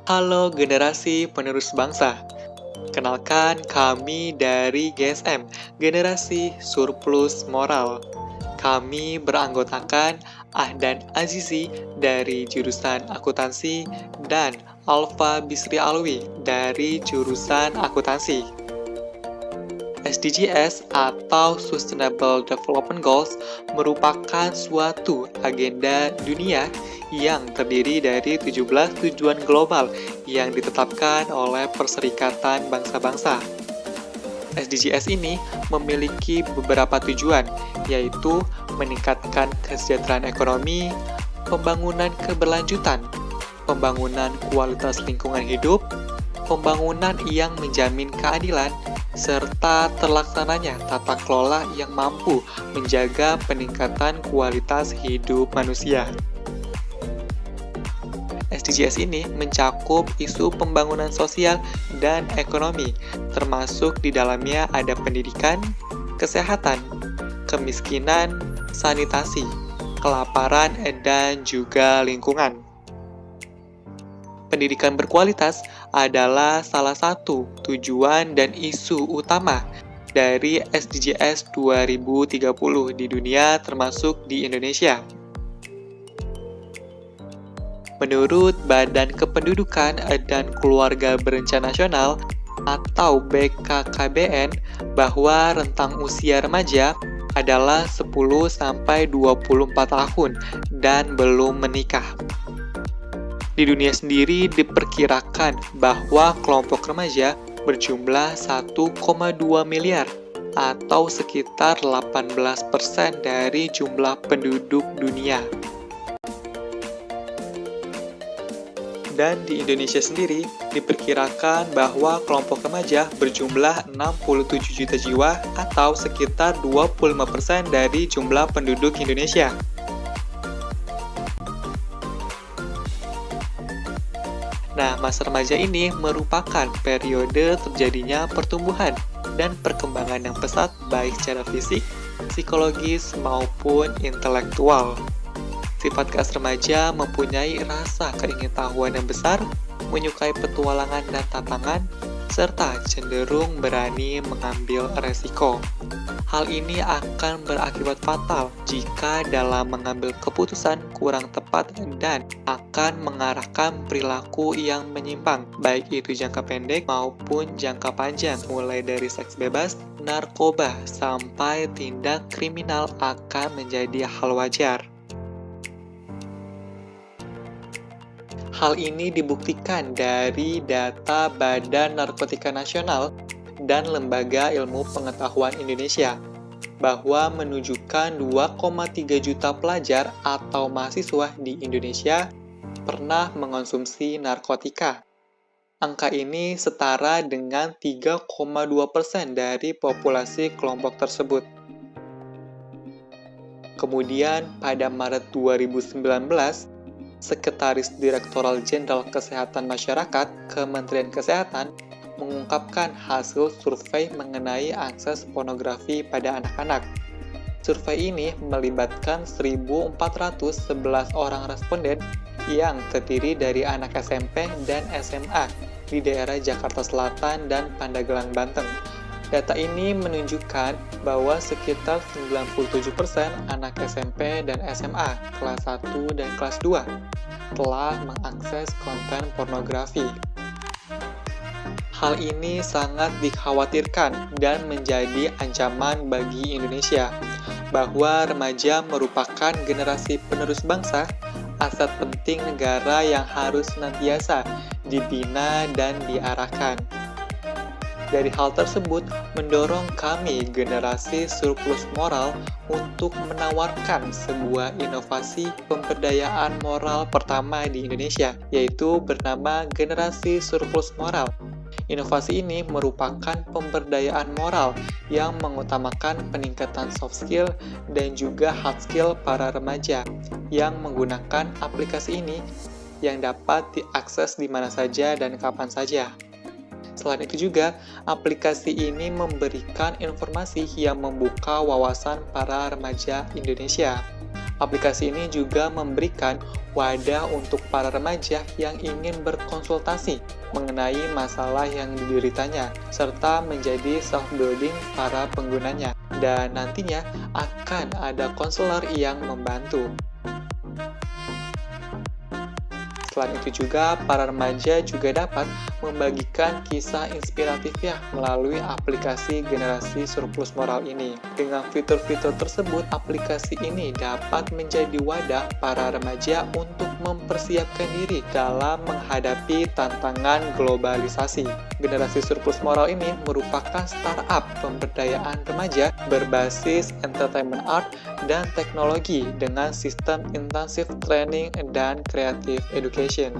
Halo generasi penerus bangsa. Kenalkan kami dari GSM, Generasi Surplus Moral. Kami beranggotakan Ahdan Azizi dari jurusan akuntansi dan Alfa Bisri Alwi dari jurusan akuntansi. SDGs atau Sustainable Development Goals merupakan suatu agenda dunia yang terdiri dari 17 tujuan global yang ditetapkan oleh Perserikatan Bangsa-Bangsa. SDGs ini memiliki beberapa tujuan, yaitu meningkatkan kesejahteraan ekonomi, pembangunan keberlanjutan, pembangunan kualitas lingkungan hidup, pembangunan yang menjamin keadilan, serta terlaksananya tata kelola yang mampu menjaga peningkatan kualitas hidup manusia. SDGs ini mencakup isu pembangunan sosial dan ekonomi, termasuk di dalamnya ada pendidikan, kesehatan, kemiskinan, sanitasi, kelaparan, dan juga lingkungan. Pendidikan berkualitas adalah salah satu tujuan dan isu utama dari SDGs 2030 di dunia termasuk di Indonesia. Menurut Badan Kependudukan dan Keluarga Berencana Nasional atau BKKBN, bahwa rentang usia remaja adalah 10-24 tahun dan belum menikah. Di dunia sendiri diperkirakan bahwa kelompok remaja berjumlah 1,2 miliar atau sekitar 18% dari jumlah penduduk dunia. Dan di Indonesia sendiri diperkirakan bahwa kelompok remaja berjumlah 67 juta jiwa atau sekitar 25% dari jumlah penduduk Indonesia. Nah, masa remaja ini merupakan periode terjadinya pertumbuhan dan perkembangan yang pesat baik secara fisik, psikologis, maupun intelektual. Sifat khas remaja mempunyai rasa keingintahuan yang besar, menyukai petualangan dan tantangan, serta cenderung berani mengambil resiko. Hal ini akan berakibat fatal jika dalam mengambil keputusan kurang tepat dan akan mengarahkan perilaku yang menyimpang, baik itu jangka pendek maupun jangka panjang, mulai dari seks bebas, narkoba, sampai tindak kriminal akan menjadi hal wajar. Hal ini dibuktikan dari data Badan Narkotika Nasional dan Lembaga Ilmu Pengetahuan Indonesia, bahwa menunjukkan 2,3 juta pelajar atau mahasiswa di Indonesia pernah mengonsumsi narkotika. Angka ini setara dengan 3,2% dari populasi kelompok tersebut. Kemudian pada Maret 2019, Sekretaris Direktoral Jenderal Kesehatan Masyarakat Kementerian Kesehatan mengungkapkan hasil survei mengenai akses pornografi pada anak-anak. Survei ini melibatkan 1.411 orang responden yang terdiri dari anak SMP dan SMA di daerah Jakarta Selatan dan Pandeglang, Banten. Data ini menunjukkan bahwa sekitar 97% anak SMP dan SMA kelas 1 dan kelas 2 telah mengakses konten pornografi. Hal ini sangat dikhawatirkan dan menjadi ancaman bagi Indonesia, bahwa remaja merupakan generasi penerus bangsa, aset penting negara yang harus senantiasa dibina dan diarahkan. Dari hal tersebut, mendorong kami Generasi Surplus Moral untuk menawarkan sebuah inovasi pemberdayaan moral pertama di Indonesia, yaitu bernama Generasi Surplus Moral. Inovasi ini merupakan pemberdayaan moral yang mengutamakan peningkatan soft skill dan juga hard skill para remaja yang menggunakan aplikasi ini yang dapat diakses di mana saja dan kapan saja. Selain itu juga, aplikasi ini memberikan informasi yang membuka wawasan para remaja Indonesia. Aplikasi ini juga memberikan wadah untuk para remaja yang ingin berkonsultasi mengenai masalah yang dideritanya, serta menjadi self-building para penggunanya. Dan nantinya akan ada konselor yang membantu. Selain itu juga, para remaja juga dapat membagikan kisah inspiratifnya melalui aplikasi generasi surplus moral ini. Dengan fitur-fitur tersebut, aplikasi ini dapat menjadi wadah para remaja untuk mempersiapkan diri dalam menghadapi tantangan globalisasi. Generasi surplus moral ini merupakan startup pemberdayaan remaja berbasis entertainment art dan teknologi dengan sistem intensif training dan creative education.